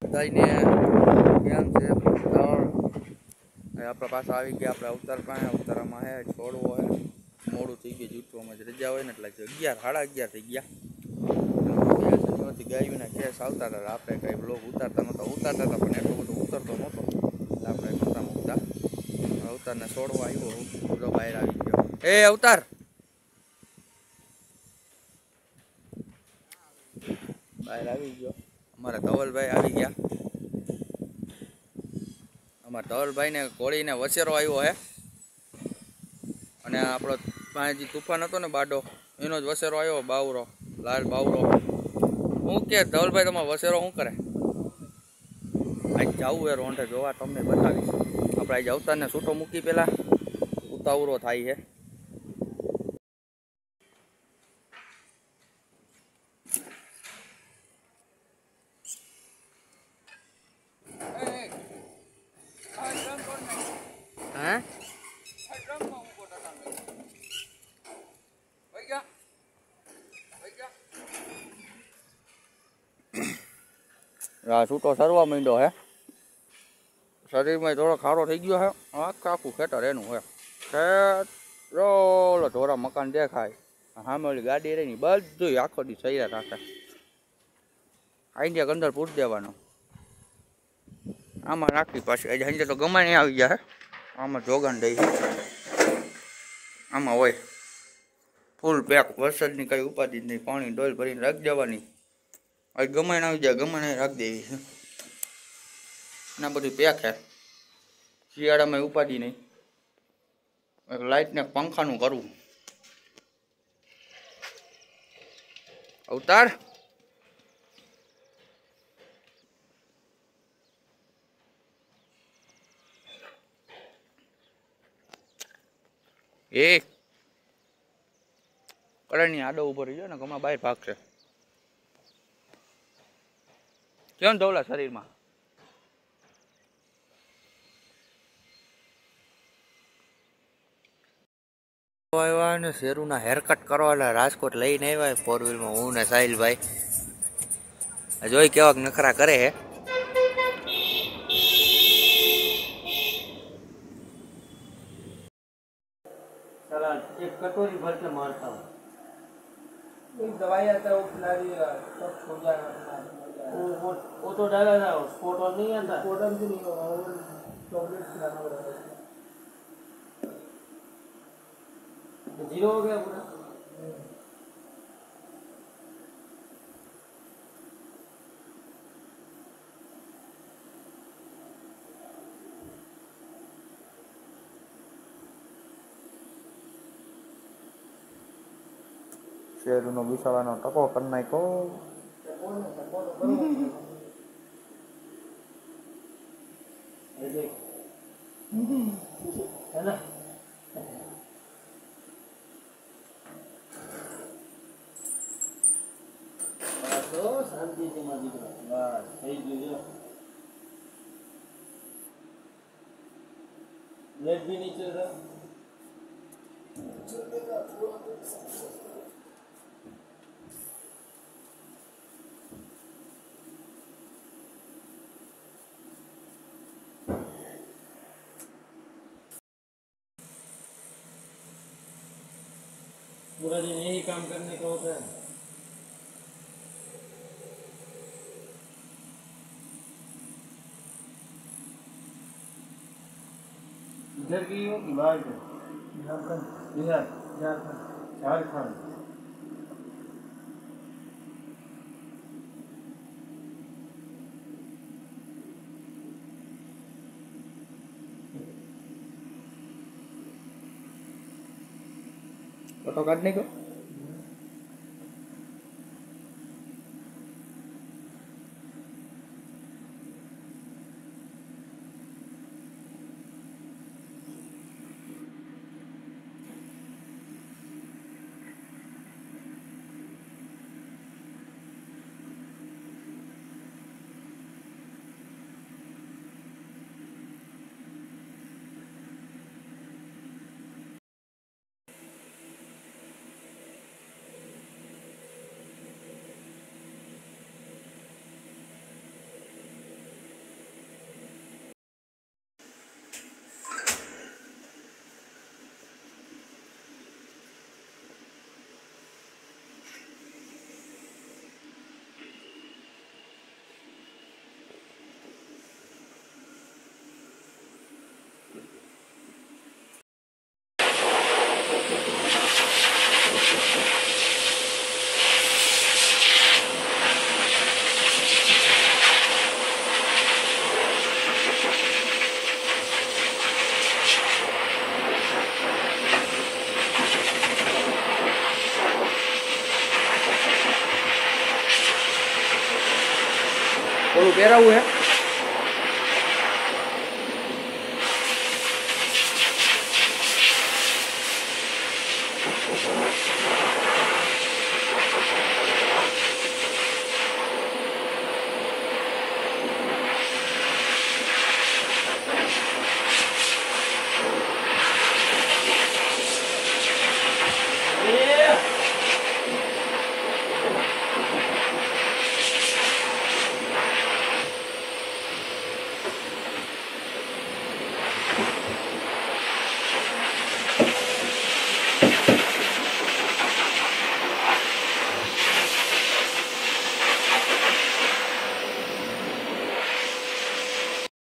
બધાને કેમ છે આપણા પાસે આવી ગયા આપણે અવતાર પાસે અવતારમાં હે છોડવો હે મોડું થઈ ગયું જૂઠવામાં જ રજા હોય ને એટલે 11 સાડા 11 થઈ ગયા ગાયોના કેસ આવતા હતા આપણે કંઈ બ્લોગ ઉતારતા હતા પણ એટલો બધો ઉતરતો નહોતો એટલે આપણે નહોતા મૂકતા અવતારને છોડવા આવ્યો બધો બહાર આવી ગયો એ અવતાર બહાર આવી ગયો અમારા ધવલભાઈ આવી ગયા અમારા ધવલભાઈને ઘોડીને વસેરો આવ્યો હે અને આપણો પાસે જે તુફાન હતો ને બાડો એનો જ વસેરો આવ્યો બાવરો લાલ બાવરો હું કે ધવલભાઈ તમારો વસેરો શું કરે આજ જવું એ રોંઢે જોવા તમને બતાવીશ આપણે આજે અવતારને છૂટો મૂકી પહેલાં ઉતાવળો થાય છે હા છૂટો સરવા માંડ્યો હે શરીરમાં થોડો ખારો થઈ ગયો હે આખું ખેતર એનું હે રોલો ઢોરા મકાન દેખાય સામે ઓલી ગાડી રહી ની બધું આખો દી સૈરા રાખે આઈડિયા અંદર પૂછ દેવાનો આમાં નાખી પાછી આજે સાંજે તો ગમાણી આવી ગયા હે આમાં જોગાન દઈ આમાં હોય ફૂલ પેક વરસાદની કઈ ઉપાધિ નહીં પાણી ડોલ ભરીને રાખી દેવાની આજે ગમાણ આવી જાય ગમાણે રાખી દેવી છે ના બધું પેક હે શિયાળામાં ઉપાધિ નહીં એક લાઇટને પંખાનું કરવું અવતાર એ કડાની આડો ઉભો રહી ગયો ને ગમા બહાર ભાગશે કેમ ધવલા શરીરમાં આવ્યા ને શેરુના હેરકટ કરવા એટલે રાજકોટ લઈને આવ્યા 4 વ્હીલમાં હું ને સાહિલભાઈ જોઈ કેવાક નખરા કરે હે एक कटोरी भर के मारता हूँ एक दवाई आता है वो खिला दिया सब छो जाएगा वो तो डाला था स्पॉट ऑन नहीं आता स्पॉट ऑन भी नहीं होगा वो चॉकलेट खिलाना पड़ेगा जीरो हो गया पूरा શેરનો બિસાડાનો ટકો કરી નાખ્યો શાંતિથી માં દીકરો બસ થઈ ગયું બ્લડ भी नहीं चल रहा पूरा दिन यही काम करने का होता है इधर की हो कि बाहर के बिहार झारखंड फोटो काटने को ઓલું પહેરાવું હે